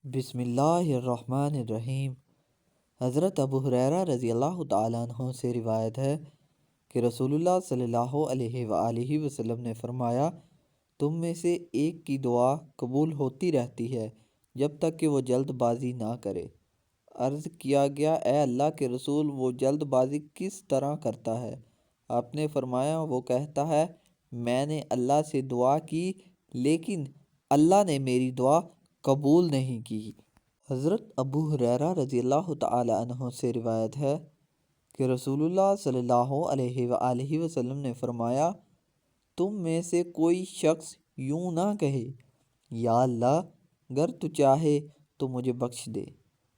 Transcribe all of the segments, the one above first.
بسم اللہ الرحمن الرحیم۔ حضرت ابو ہریرہ رضی اللہ تعالیٰ عنہ سے روایت ہے کہ رسول اللہ صلی اللہ علیہ وآلہ وسلم نے فرمایا، تم میں سے ایک کی دعا قبول ہوتی رہتی ہے جب تک کہ وہ جلد بازی نہ کرے۔ عرض کیا گیا، اے اللہ کے رسول، وہ جلد بازی کس طرح کرتا ہے؟ آپ نے فرمایا، وہ کہتا ہے، میں نے اللہ سے دعا کی لیکن اللہ نے میری دعا قبول نہیں کی۔ حضرت ابو ہریرہ رضی اللہ تعالیٰ عنہ سے روایت ہے کہ رسول اللہ صلی اللہ علیہ وآلہ وسلم نے فرمایا، تم میں سے کوئی شخص یوں نہ کہے، یا اللہ، اگر تو چاہے تو مجھے بخش دے۔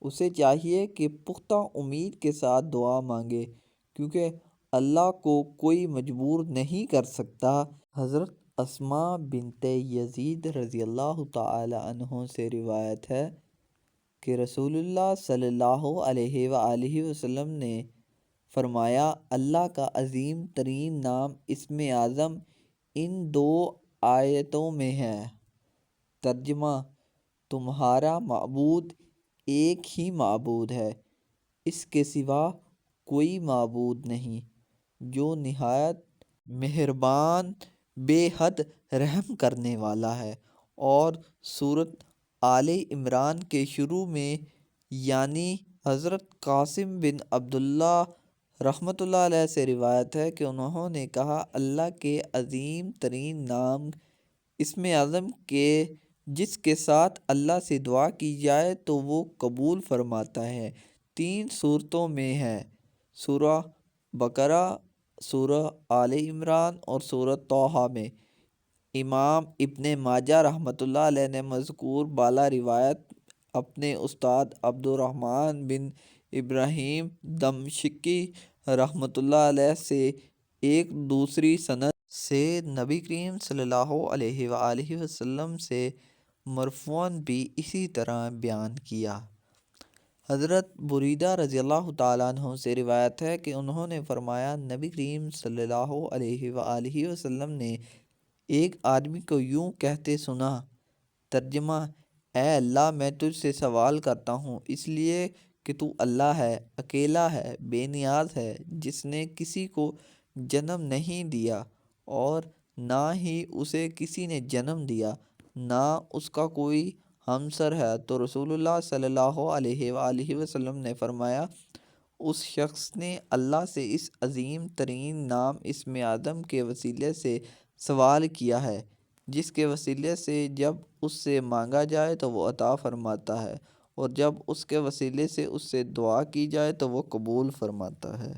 اسے چاہیے کہ پختہ امید کے ساتھ دعا مانگے، کیونکہ اللہ کو کوئی مجبور نہیں کر سکتا۔ حضرت اسماء بنت یزید رضی اللہ تعالی عنہ سے روایت ہے کہ رسول اللہ صلی اللہ علیہ وآلہ وسلم نے فرمایا، اللہ کا عظیم ترین نام اسم اعظم ان دو آیتوں میں ہے۔ ترجمہ: تمہارا معبود ایک ہی معبود ہے، اس کے سوا کوئی معبود نہیں، جو نہایت مہربان، بے حد رحم کرنے والا ہے۔ اور سورۃ آل عمران کے شروع میں، یعنی حضرت قاسم بن عبداللہ رحمۃ اللہ علیہ سے روایت ہے کہ انہوں نے کہا، اللہ کے عظیم ترین نام اسم اعظم کے جس کے ساتھ اللہ سے دعا کی جائے تو وہ قبول فرماتا ہے۔ 3 صورتوں میں ہے، سورہ بقرہ، سورہ آل عمران اور سورہ طٰہٰ میں۔ امام ابن ماجہ رحمۃ اللہ علیہ نے مذکور بالا روایت اپنے استاد عبد الرحمن بن ابراہیم دمشقی رحمۃ اللہ علیہ سے ایک دوسری سند سے نبی کریم صلی اللہ علیہ وآلہ وسلم سے مرفوعاً بھی اسی طرح بیان کیا۔ حضرت بریدہ رضی اللہ تعالیٰ عنہ سے روایت ہے کہ انہوں نے فرمایا، نبی کریم صلی اللہ علیہ وآلہ وسلم نے ایک آدمی کو یوں کہتے سنا۔ ترجمہ: اے اللہ، میں تجھ سے سوال کرتا ہوں اس لیے کہ تو اللہ ہے، اکیلا ہے، بے نیاز ہے، جس نے کسی کو جنم نہیں دیا اور نہ ہی اسے کسی نے جنم دیا، نہ اس کا کوئی ہمسر ہے۔ تو رسول اللہ صلی اللہ علیہ وآلہ وسلم نے فرمایا، اس شخص نے اللہ سے اس عظیم ترین نام اسم اعظم کے وسیلے سے سوال کیا ہے، جس کے وسیلے سے جب اس سے مانگا جائے تو وہ عطا فرماتا ہے، اور جب اس کے وسیلے سے اس سے دعا کی جائے تو وہ قبول فرماتا ہے۔